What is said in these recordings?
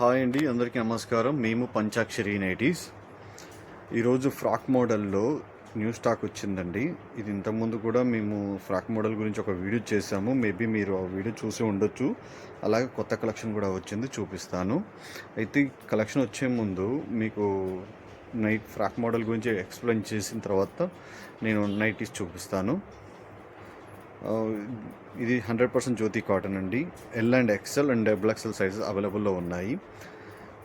Hi అండి, అందరికీ నమస్కారం. మేము పంచాక్షరి నైటీస్. ఈరోజు ఫ్రాక్ మోడల్లో న్యూ స్టాక్ వచ్చిందండి. ఇది ఇంతకుముందు కూడా మేము ఫ్రాక్ మోడల్ గురించి ఒక వీడియో చేసాము. మేబీ మీరు ఆ వీడియో చూసి ఉండొచ్చు. అలాగే కొత్త కలెక్షన్ కూడా వచ్చింది, చూపిస్తాను. అయితే కలెక్షన్ వచ్చే ముందు మీకు ఫ్రాక్ మోడల్ గురించి ఎక్స్ప్లెయిన్ చేసిన తర్వాత నేను నైటీస్ చూపిస్తాను. ఇది 100% జ్యోతి కాటన్ అండి. L and XL and double XL sizes అవైలబుల్లో ఉన్నాయి.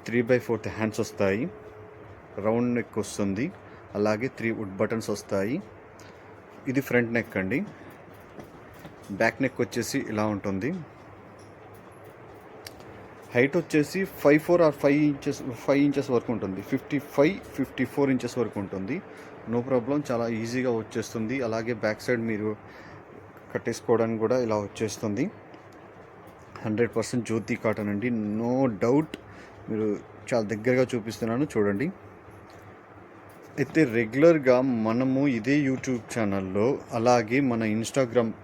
3/4 హ్యాండ్స్ వస్తాయి, రౌండ్ నెక్ వస్తుంది, అలాగే 3 వుడ్ బటన్స్ వస్తాయి. ఇది ఫ్రంట్ నెక్ అండి. బ్యాక్ నెక్ వచ్చేసి ఇలా ఉంటుంది. హైట్ వచ్చేసి 5'4" ఆర్ 5 ఇంచెస్ వరకు ఉంటుంది. 54 ఇంచెస్ వరకు ఉంటుంది. నో ప్రాబ్లం, చాలా ఈజీగా వచ్చేస్తుంది. అలాగే బ్యాక్ సైడ్ మీరు కట్టేసుకోవడానికి కూడా ఇలా వచ్చేస్తుంది. 100% జ్యోతి కాటన్ అండి, నో డౌట్. మీరు చాలా దగ్గరగా చూపిస్తున్నాను, చూడండి. అయితే రెగ్యులర్గా మనము ఇదే యూట్యూబ్ ఛానల్లో అలాగే మన ఇన్స్టాగ్రామ్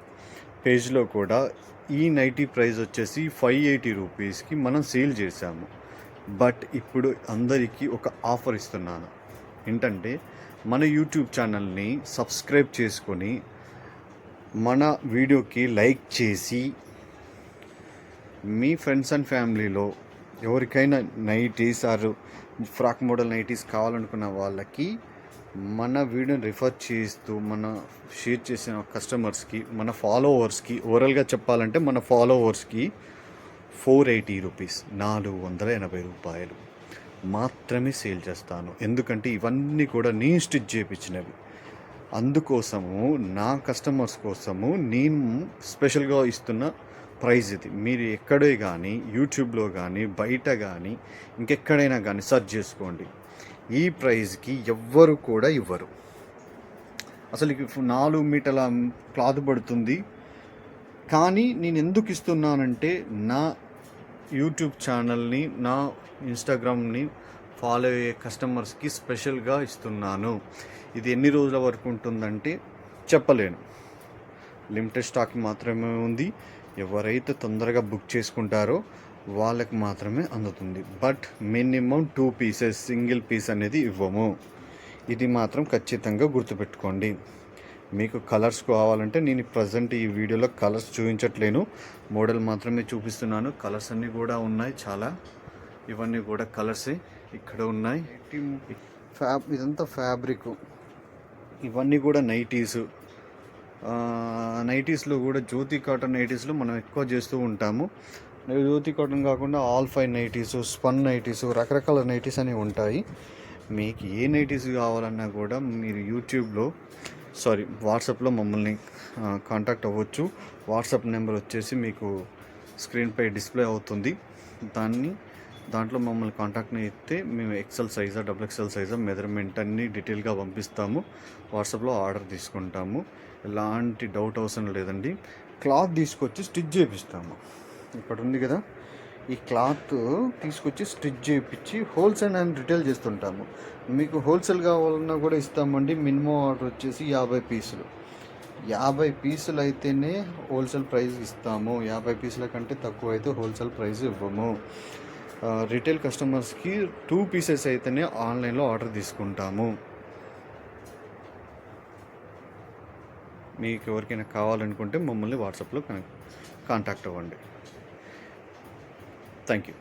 పేజ్లో కూడా ఈ నైటీ ప్రైస్ వచ్చేసి 580 రూపీస్కి మనం సేల్ చేసాము. బట్ ఇప్పుడు అందరికీ ఒక ఆఫర్ ఇస్తున్నాను. ఏంటంటే, మన యూట్యూబ్ ఛానల్ని సబ్స్క్రైబ్ చేసుకొని మన వీడియోకి లైక్ చేసి మీ ఫ్రెండ్స్ అండ్ ఫ్యామిలీలో ఎవరికైనా nighties or frock model nighties కావాలనుకున్న వాళ్ళకి మన వీడియోని రిఫర్ చేస్తూ మన షేర్ చేసిన కస్టమర్స్కి, మన ఫాలోవర్స్కి, ఓవరాల్గా చెప్పాలంటే మన ఫాలోవర్స్కి 480 రూపీస్, 480 రూపాయలు మాత్రమే సేల్ చేస్తాను. ఎందుకంటే ఇవన్నీ కూడా నేను స్టిచ్ చేయించినవి. అందుకోసము నా కస్టమర్స్ కోసము నేను స్పెషల్గా ఇస్తున్న ప్రైస్ ఇది. మీరు ఎక్కడే కానీ, యూట్యూబ్లో కానీ, బయట కానీ, ఇంకెక్కడైనా కానీ సెర్చ్ చేసుకోండి. ఈ ప్రైస్కి ఎవ్వరు కూడా ఇవ్వరు. అసలు 4 మీటర్ల క్లాత్ పడుతుంది. కానీ నేను ఎందుకు ఇస్తున్నానంటే, నా యూట్యూబ్ ఛానల్ని, నా ఇన్స్టాగ్రామ్ని ఫాలో అయ్యే కస్టమర్స్కి స్పెషల్గా ఇస్తున్నాను. ఇది ఎన్ని రోజుల వరకు ఉంటుందంటే చెప్పలేను. లిమిటెడ్ స్టాక్ మాత్రమే ఉంది. ఎవరైతే తొందరగా బుక్ చేసుకుంటారో వాళ్ళకి మాత్రమే అందుతుంది. But minimum 2 pieces, single piece అనేది ఇవ్వము. ఇది మాత్రం ఖచ్చితంగా గుర్తుపెట్టుకోండి. మీకు కలర్స్ కావాలంటే నేను ప్రజెంట్ ఈ వీడియోలో కలర్స్ చూపించట్లేను, మోడల్ మాత్రమే చూపిస్తున్నాను. కలర్స్ అన్నీ కూడా ఉన్నాయి చాలా. ఇవన్నీ కూడా కలర్సే ఇక్కడ ఉన్నాయి. ఇదంతా ఫ్యాబ్రిక్. ఇవన్నీ కూడా నైటీస్లో కూడా జ్యోతి కాటన్ నైటీస్లో మనం ఎక్కువ చేస్తూ ఉంటాము. జ్యోతి కాటన్ కాకుండా all fine nighties, spun nighties, రకరకాల నైటీస్ అనేవి ఉంటాయి. మీకు ఏ నైటీస్ కావాలన్నా కూడా మీరు వాట్సాప్లో మమ్మల్ని కాంటాక్ట్ అవ్వచ్చు. వాట్సాప్ నెంబర్ వచ్చేసి మీకు స్క్రీన్పై డిస్ప్లే అవుతుంది. దాంట్లో మమ్మల్ని కాంటాక్ట్ని ఇస్తే మేము ఎక్సెల్ సైజా, డబుల్ ఎక్సెల్ సైజా, మెజర్మెంట్ అన్నీ డీటెయిల్గా పంపిస్తాము. వాట్సాప్లో ఆర్డర్ తీసుకుంటాము. ఎలాంటి డౌట్ అవసరం లేదండి. క్లాత్ తీసుకొచ్చి స్టిచ్ చేపిస్తాము. ఇక్కడ ఉంది కదా, ఈ క్లాత్ తీసుకొచ్చి స్టిచ్ చేయించి హోల్సేల్ అండ్ రిటైల్ చేస్తుంటాము. మీకు హోల్సేల్ కావాలన్నా కూడా ఇస్తామండి. మినిమం ఆర్డర్ వచ్చేసి 50 పీసులు. 50 పీసులు అయితేనే హోల్సేల్ ప్రైస్ ఇస్తాము. 50 పీసుల కంటే తక్కువ అయితే హోల్సేల్ ప్రైస్ ఇవ్వము. రిటైల్ కస్టమర్స్కి 2 పీసెస్ అయితేనే ఆన్లైన్లో ఆర్డర్ తీసుకుంటాము. మీకు ఎవరికైనా కావాలనుకుంటే మమ్మల్ని వాట్సాప్లో కాంటాక్ట్ అవ్వండి. Thank you.